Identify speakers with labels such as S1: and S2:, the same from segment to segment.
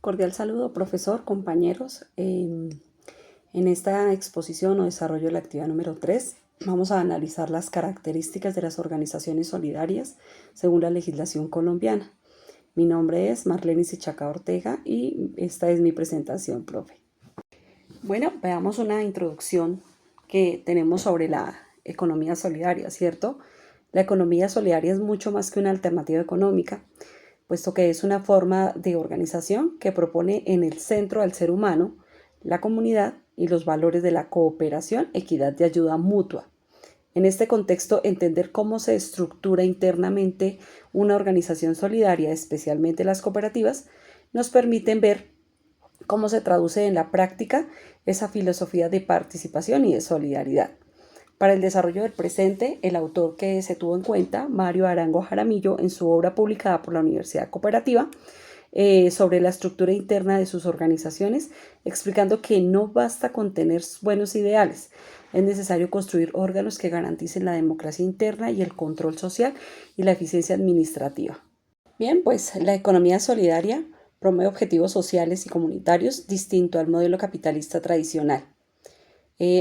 S1: Cordial saludo, profesor, compañeros. En esta exposición o desarrollo de la actividad número 3, vamos a analizar las características de las organizaciones solidarias según la legislación colombiana. Mi nombre es Marlene Sichaca Ortega y esta es mi presentación, profe. Bueno, veamos una introducción que tenemos sobre la economía solidaria, ¿cierto? La economía solidaria es mucho más que una alternativa económica, puesto que es una forma de organización que propone en el centro al ser humano, la comunidad y los valores de la cooperación, equidad y ayuda mutua. En este contexto, entender cómo se estructura internamente una organización solidaria, especialmente las cooperativas, nos permiten ver cómo se traduce en la práctica esa filosofía de participación y de solidaridad. Para el desarrollo del presente, el autor que se tuvo en cuenta, Mario Arango Jaramillo, en su obra publicada por la Universidad Cooperativa, sobre la estructura interna de sus organizaciones, explicando que no basta con tener buenos ideales, es necesario construir órganos que garanticen la democracia interna y el control social y la eficiencia administrativa. Bien, pues la economía solidaria promueve objetivos sociales y comunitarios distinto al modelo capitalista tradicional.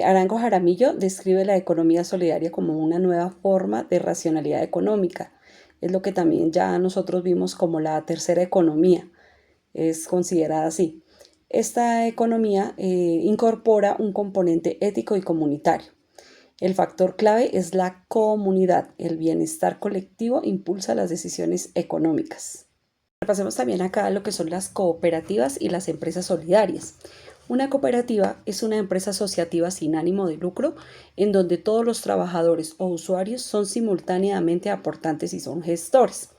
S1: Arango Jaramillo describe la economía solidaria como una nueva forma de racionalidad económica. Es lo que también ya nosotros vimos como la tercera economía, es considerada así. Esta economía incorpora un componente ético y comunitario. El factor clave es la comunidad. El bienestar colectivo impulsa las decisiones económicas. Pasemos también acá a lo que son las cooperativas y las empresas solidarias. Una cooperativa es una empresa asociativa sin ánimo de lucro en donde todos los trabajadores o usuarios son simultáneamente aportantes y son gestores.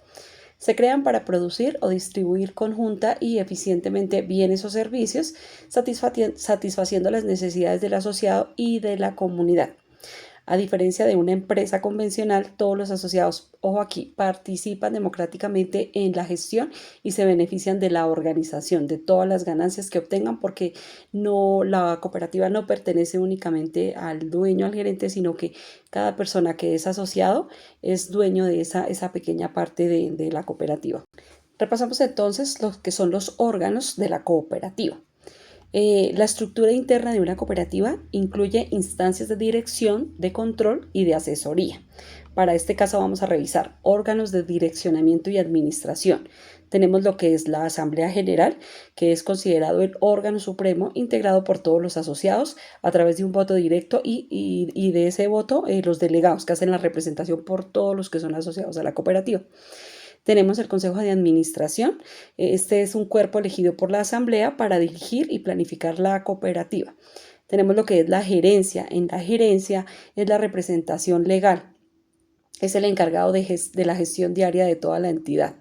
S1: Se crean para producir o distribuir conjunta y eficientemente bienes o servicios, satisfaciendo las necesidades del asociado y de la comunidad. A diferencia de una empresa convencional, todos los asociados, ojo aquí, participan democráticamente en la gestión y se benefician de la organización, de todas las ganancias que obtengan, porque la cooperativa no pertenece únicamente al dueño, al gerente, sino que cada persona que es asociado es dueño de esa pequeña parte de la cooperativa. Repasamos entonces lo que son los órganos de la cooperativa. La estructura interna de una cooperativa incluye instancias de dirección, de control y de asesoría. Para este caso vamos a revisar órganos de direccionamiento y administración. Tenemos lo que es la Asamblea General, que es considerado el órgano supremo integrado por todos los asociados a través de un voto directo y de ese voto los delegados que hacen la representación por todos los que son asociados a la cooperativa. Tenemos el Consejo de Administración. Este es un cuerpo elegido por la Asamblea para dirigir y planificar la cooperativa. Tenemos lo que es la gerencia. En la gerencia es la representación legal. Es el encargado de la gestión diaria de toda la entidad.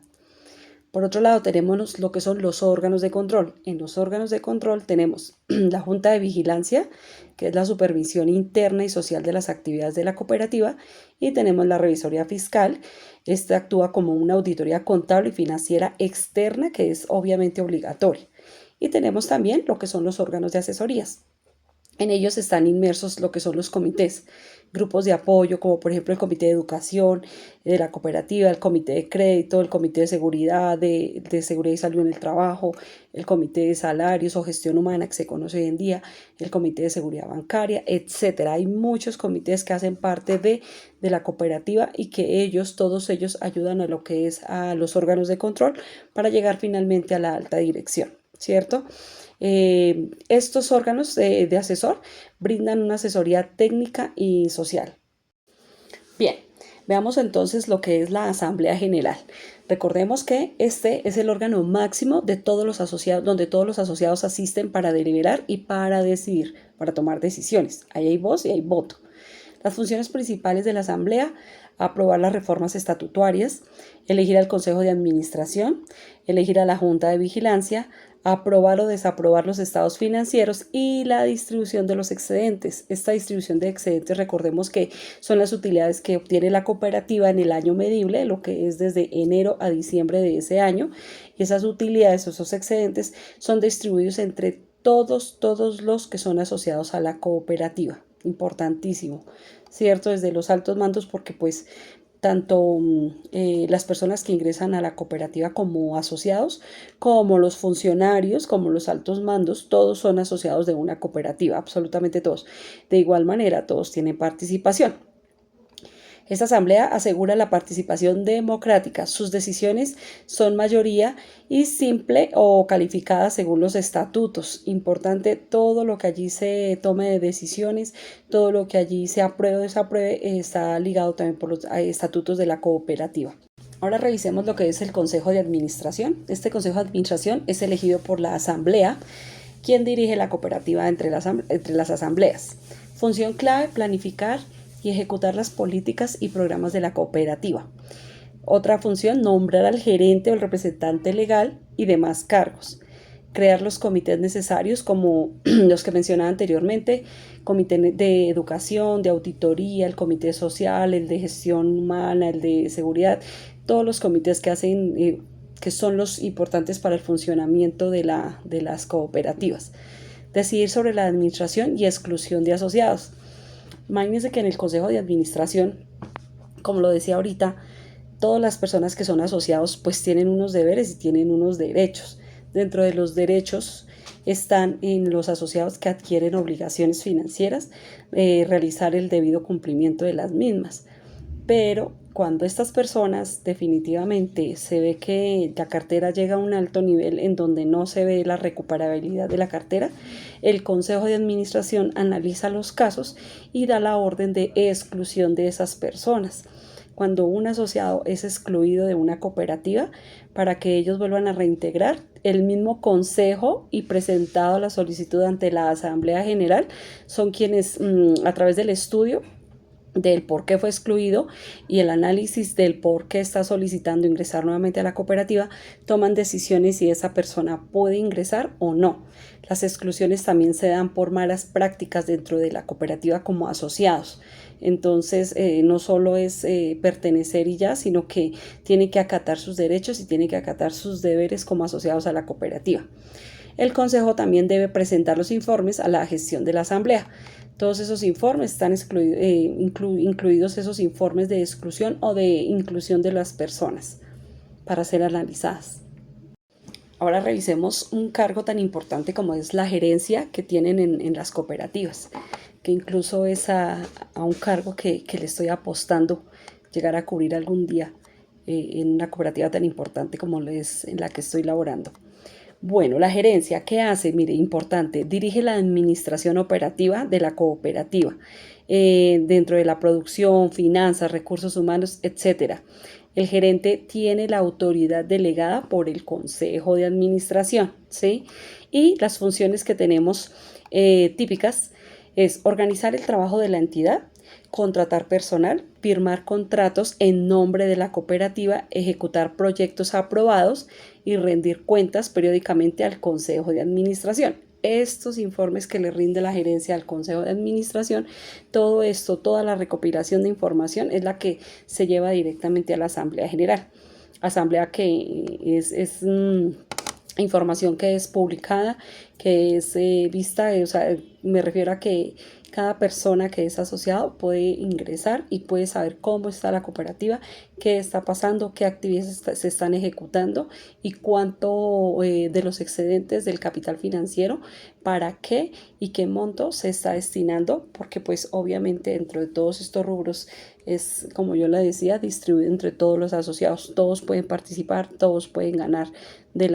S1: Por otro lado, tenemos lo que son los órganos de control. En los órganos de control tenemos la Junta de Vigilancia, que es la supervisión interna y social de las actividades de la cooperativa, y tenemos la Revisoría Fiscal. Esta actúa como una auditoría contable y financiera externa, que es obviamente obligatoria. Y tenemos también lo que son los órganos de asesorías. En ellos están inmersos lo que son los comités, grupos de apoyo, como por ejemplo el comité de educación de la cooperativa, el comité de crédito, el comité de seguridad, de seguridad y salud en el trabajo, el comité de salarios o gestión humana que se conoce hoy en día, el comité de seguridad bancaria, etcétera. Hay muchos comités que hacen parte de la cooperativa y que todos ellos ayudan a lo que es a los órganos de control para llegar finalmente a la alta dirección, ¿cierto? Estos órganos de asesor brindan una asesoría técnica y social. Bien, veamos entonces lo que es la Asamblea General. Recordemos que este es el órgano máximo de todos los asociados, donde todos los asociados asisten para deliberar y para decidir, para tomar decisiones. Ahí hay voz y hay voto. Las funciones principales de la Asamblea: aprobar las reformas estatutarias, elegir al Consejo de Administración, elegir a la Junta de Vigilancia, aprobar o desaprobar los estados financieros y la distribución de los excedentes. Esta distribución de excedentes, recordemos que son las utilidades que obtiene la cooperativa en el año medible, lo que es desde enero a diciembre de ese año, y esas utilidades, esos excedentes, son distribuidos entre todos los que son asociados a la cooperativa. Importantísimo, ¿cierto? Desde los altos mandos, porque pues tanto las personas que ingresan a la cooperativa como asociados, como los funcionarios, como los altos mandos, todos son asociados de una cooperativa, absolutamente todos. De igual manera, todos tienen participación. Esta asamblea asegura la participación democrática. Sus decisiones son mayoría y simple o calificada según los estatutos. Importante, todo lo que allí se tome de decisiones, todo lo que allí se apruebe o desapruebe, está ligado también por los estatutos de la cooperativa. Ahora revisemos lo que es el Consejo de Administración. Este Consejo de Administración es elegido por la asamblea, quien dirige la cooperativa entre las asambleas. Función clave: planificar y ejecutar las políticas y programas de la cooperativa. Otra función: nombrar al gerente o el representante legal y demás cargos. Crear los comités necesarios como los que mencionaba anteriormente, comité de educación, de auditoría, el comité social, el de gestión humana, el de seguridad, todos los comités que hacen, que son los importantes para el funcionamiento de las cooperativas. Decidir sobre la administración y exclusión de asociados. Imagínense que en el Consejo de Administración, como lo decía ahorita, todas las personas que son asociados pues tienen unos deberes y tienen unos derechos. Dentro de los derechos están en los asociados que adquieren obligaciones financieras, realizar el debido cumplimiento de las mismas. Pero cuando estas personas definitivamente se ve que la cartera llega a un alto nivel en donde no se ve la recuperabilidad de la cartera, el Consejo de Administración analiza los casos y da la orden de exclusión de esas personas. Cuando un asociado es excluido de una cooperativa, para que ellos vuelvan a reintegrar, el mismo consejo y presentado la solicitud ante la Asamblea General son quienes, a través del estudio del por qué fue excluido y el análisis del por qué está solicitando ingresar nuevamente a la cooperativa, toman decisiones si esa persona puede ingresar o no. Las exclusiones también se dan por malas prácticas dentro de la cooperativa como asociados. Entonces, no solo es pertenecer y ya, sino que tiene que acatar sus derechos y tiene que acatar sus deberes como asociados a la cooperativa. El consejo también debe presentar los informes a la gestión de la asamblea. Todos esos informes están incluidos esos informes de exclusión o de inclusión de las personas para ser analizadas. Ahora revisemos un cargo tan importante como es la gerencia que tienen en las cooperativas, que incluso es a un cargo que le estoy apostando llegar a cubrir algún día en una cooperativa tan importante como es en la que estoy laborando. Bueno, la gerencia, ¿qué hace? Mire, importante, dirige la administración operativa de la cooperativa, dentro de la producción, finanzas, recursos humanos, etc. El gerente tiene la autoridad delegada por el Consejo de Administración, ¿sí? Y las funciones que tenemos típicas es organizar el trabajo de la entidad, contratar personal, firmar contratos en nombre de la cooperativa, ejecutar proyectos aprobados y rendir cuentas periódicamente al Consejo de Administración. Estos informes que le rinde la gerencia al Consejo de Administración, todo esto, toda la recopilación de información es la que se lleva directamente a la Asamblea General. Asamblea que es información que es publicada, que es vista, o sea, me refiero a que cada persona que es asociado puede ingresar y puede saber cómo está la cooperativa, qué está pasando, qué actividades se están ejecutando y cuánto de los excedentes del capital financiero, para qué y qué monto se está destinando, porque pues obviamente dentro de todos estos rubros es, como yo le decía, distribuido entre todos los asociados. Todos pueden participar, todos pueden ganar de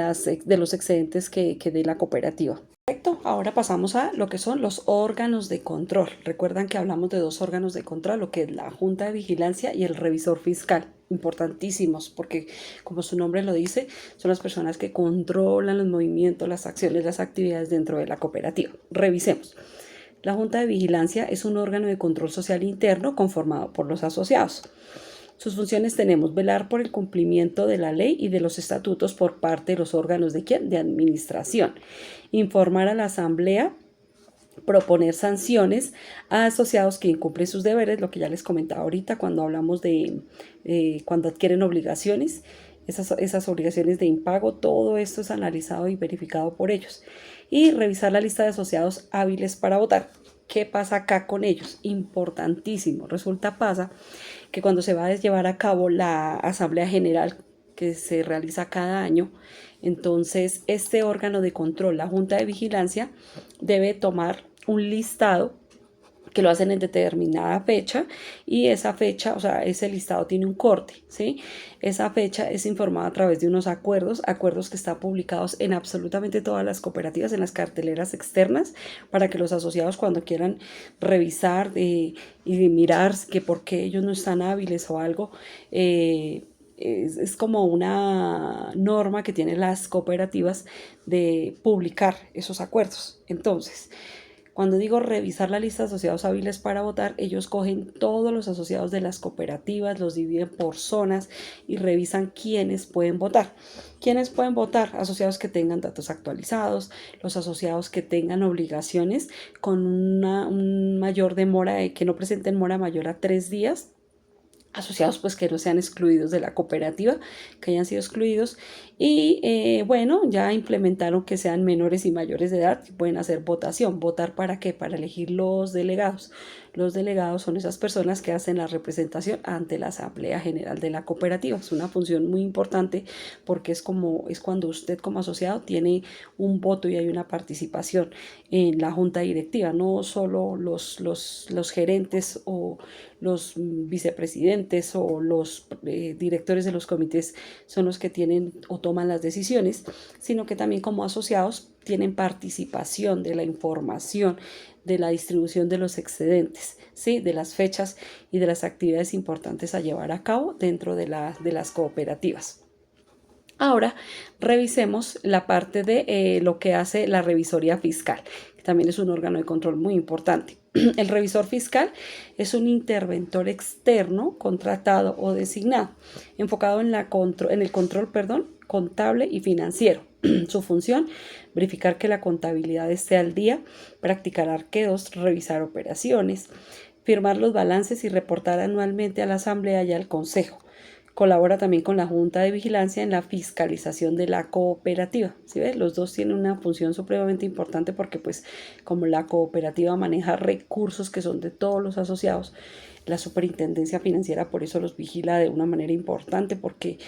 S1: los excedentes que dé la cooperativa. Perfecto, ahora pasamos a lo que son los órganos de control. Recuerdan que hablamos de dos órganos de control, lo que es la Junta de Vigilancia y el Revisor Fiscal. Importantísimos, porque como su nombre lo dice, son las personas que controlan los movimientos, las acciones, las actividades dentro de la cooperativa. Revisemos. La Junta de Vigilancia es un órgano de control social interno conformado por los asociados. Sus funciones tenemos: velar por el cumplimiento de la ley y de los estatutos por parte de los órganos ¿de quién? De administración. Informar a la asamblea, proponer sanciones a asociados que incumplen sus deberes, lo que ya les comentaba ahorita cuando hablamos de cuando adquieren obligaciones, esas obligaciones de impago, todo esto es analizado y verificado por ellos. Y revisar la lista de asociados hábiles para votar. ¿Qué pasa acá con ellos? Importantísimo. Pasa que cuando se va a llevar a cabo la Asamblea General que se realiza cada año, entonces este órgano de control, la Junta de Vigilancia, debe tomar un listado que lo hacen en determinada fecha y esa fecha, o sea, ese listado tiene un corte, ¿sí? Esa fecha es informada a través de unos acuerdos que están publicados en absolutamente todas las cooperativas, en las carteleras externas, para que los asociados cuando quieran revisar y mirar que por qué ellos no están hábiles o algo, es como una norma que tienen las cooperativas de publicar esos acuerdos. Entonces, cuando digo revisar la lista de asociados hábiles para votar, ellos cogen todos los asociados de las cooperativas, los dividen por zonas y revisan quiénes pueden votar. ¿Quiénes pueden votar? Asociados que tengan datos actualizados, los asociados que tengan obligaciones con un mayor demora, que no presenten mora mayor a 3 días, asociados pues que no sean excluidos de la cooperativa, que hayan sido excluidos y bueno, ya implementaron que sean menores y mayores de edad y pueden hacer votación. ¿Votar para qué? Para elegir los delegados. Los delegados son esas personas que hacen la representación ante la Asamblea General de la cooperativa. Es una función muy importante porque es cuando usted como asociado tiene un voto y hay una participación en la junta directiva, no solo los gerentes o los vicepresidentes o los directores de los comités son los que tienen o toman las decisiones, sino que también como asociados tienen participación de la información, de la distribución de los excedentes, ¿sí? De las fechas y de las actividades importantes a llevar a cabo dentro de las cooperativas. Ahora revisemos la parte de lo que hace la revisoría fiscal, que también es un órgano de control muy importante. El revisor fiscal es un interventor externo contratado o designado, enfocado en el control contable y financiero. Su función, verificar que la contabilidad esté al día, practicar arqueos, revisar operaciones, firmar los balances y reportar anualmente a la Asamblea y al Consejo. Colabora también con la Junta de Vigilancia en la fiscalización de la cooperativa. ¿Sí ves? Los dos tienen una función supremamente importante porque pues como la cooperativa maneja recursos que son de todos los asociados, la superintendencia financiera por eso los vigila de una manera importante porque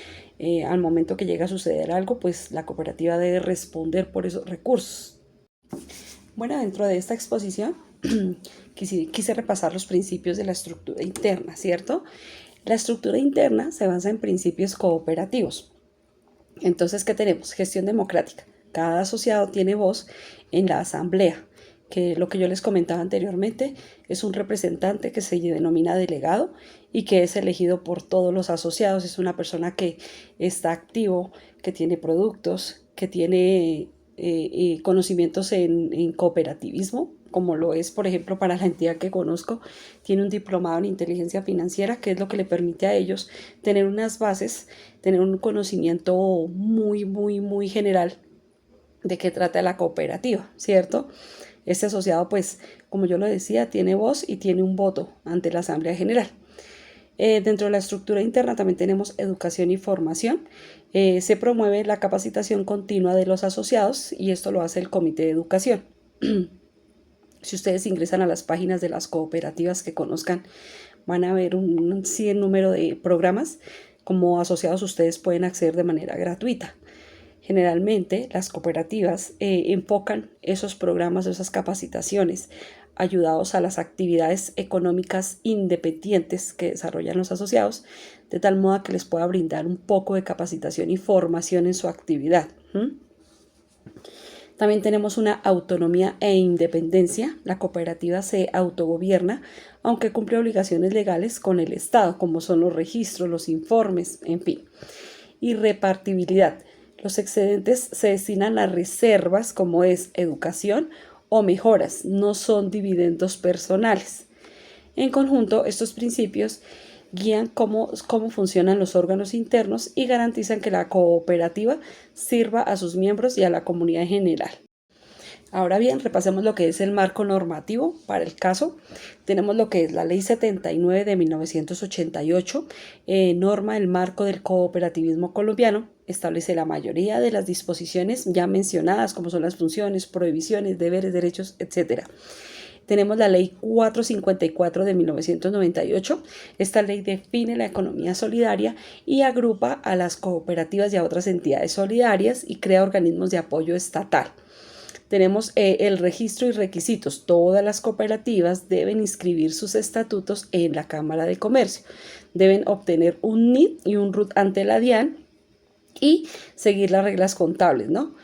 S1: al momento que llega a suceder algo, pues la cooperativa debe responder por esos recursos. Bueno, dentro de esta exposición quise repasar los principios de la estructura interna, ¿cierto? La estructura interna se basa en principios cooperativos. Entonces, ¿qué tenemos? Gestión democrática. Cada asociado tiene voz en la asamblea, que lo que yo les comentaba anteriormente es un representante que se denomina delegado y que es elegido por todos los asociados. Es una persona que está activo, que tiene productos, que tiene conocimientos en cooperativismo, como lo es, por ejemplo, para la entidad que conozco, tiene un diplomado en inteligencia financiera, que es lo que le permite a ellos tener unas bases, tener un conocimiento muy general de qué trata la cooperativa, ¿cierto? Este asociado, pues, como yo lo decía, tiene voz y tiene un voto ante la Asamblea General. Dentro de la estructura interna también tenemos educación y formación. Se promueve la capacitación continua de los asociados y esto lo hace el Comité de Educación. Si ustedes ingresan a las páginas de las cooperativas que conozcan, van a ver un número de programas. Como asociados ustedes pueden acceder de manera gratuita. Generalmente las cooperativas enfocan esos programas, esas capacitaciones, ayudados a las actividades económicas independientes que desarrollan los asociados, de tal modo que les pueda brindar un poco de capacitación y formación en su actividad. También tenemos una autonomía e independencia. La cooperativa se autogobierna, aunque cumple obligaciones legales con el Estado, como son los registros, los informes, en fin. Y repartibilidad. Los excedentes se destinan a reservas como es educación o mejoras, no son dividendos personales. En conjunto, estos principios guían cómo funcionan los órganos internos y garantizan que la cooperativa sirva a sus miembros y a la comunidad en general. Ahora bien, repasemos lo que es el marco normativo para el caso. Tenemos lo que es la Ley 79 de 1988, norma el marco del cooperativismo colombiano, establece la mayoría de las disposiciones ya mencionadas, como son las funciones, prohibiciones, deberes, derechos, etc. Tenemos la ley 454 de 1998. Esta ley define la economía solidaria y agrupa a las cooperativas y a otras entidades solidarias y crea organismos de apoyo estatal. Tenemos el registro y requisitos. Todas las cooperativas deben inscribir sus estatutos en la Cámara de Comercio. Deben obtener un NID y un RUT ante la DIAN y seguir las reglas contables, ¿no?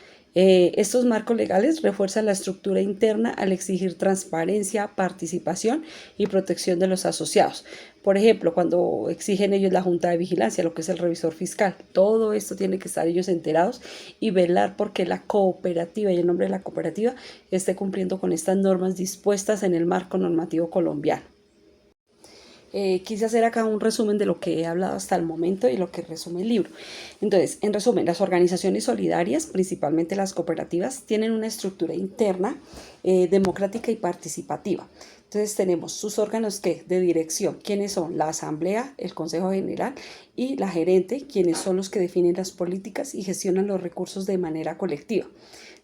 S1: Estos marcos legales refuerzan la estructura interna al exigir transparencia, participación y protección de los asociados. Por ejemplo, cuando exigen ellos la Junta de Vigilancia, lo que es el revisor fiscal, todo esto tiene que estar ellos enterados y velar porque la cooperativa y el nombre de la cooperativa esté cumpliendo con estas normas dispuestas en el marco normativo colombiano. Quise hacer acá un resumen de lo que he hablado hasta el momento y lo que resume el libro. Entonces, en resumen, las organizaciones solidarias, principalmente las cooperativas, tienen una estructura interna democrática y participativa. Entonces tenemos sus órganos de dirección, quienes son la asamblea, el consejo general y la gerente, quienes son los que definen las políticas y gestionan los recursos de manera colectiva.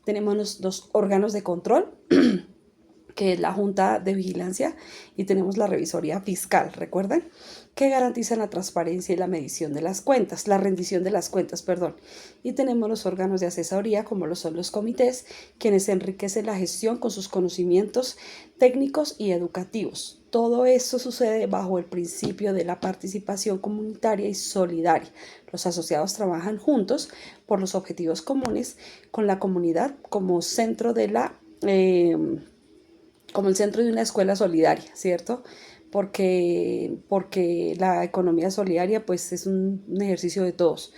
S1: Tenemos los órganos de control, que es la Junta de Vigilancia, y tenemos la Revisoría Fiscal, ¿recuerdan? Que garantizan la transparencia y la medición de las cuentas, la rendición de las cuentas, perdón. Y tenemos los órganos de asesoría, como lo son los comités, quienes enriquecen la gestión con sus conocimientos técnicos y educativos. Todo esto sucede bajo el principio de la participación comunitaria y solidaria. Los asociados trabajan juntos por los objetivos comunes, con la comunidad como centro de la como el centro de una escuela solidaria, ¿cierto? Porque la economía solidaria pues es un ejercicio de todos.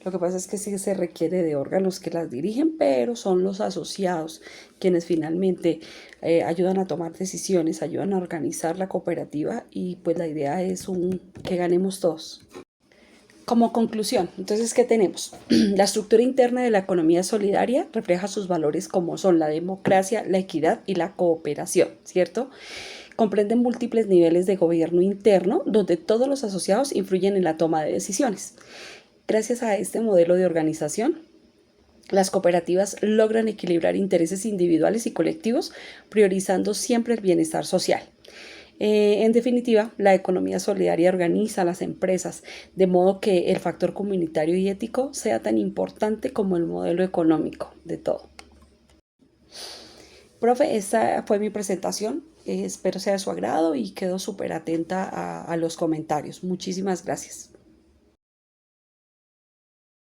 S1: Lo que pasa es que sí se requiere de órganos que las dirigen, pero son los asociados quienes finalmente ayudan a tomar decisiones, ayudan a organizar la cooperativa y pues la idea es que ganemos todos. Como conclusión, entonces, ¿qué tenemos? La estructura interna de la economía solidaria refleja sus valores como son la democracia, la equidad y la cooperación, ¿cierto? Comprende múltiples niveles de gobierno interno donde todos los asociados influyen en la toma de decisiones. Gracias a este modelo de organización, las cooperativas logran equilibrar intereses individuales y colectivos, priorizando siempre el bienestar social. En definitiva, la economía solidaria organiza a las empresas de modo que el factor comunitario y ético sea tan importante como el modelo económico de todo. Profe, esta fue mi presentación. Espero sea de su agrado y quedo súper atenta a los comentarios. Muchísimas gracias.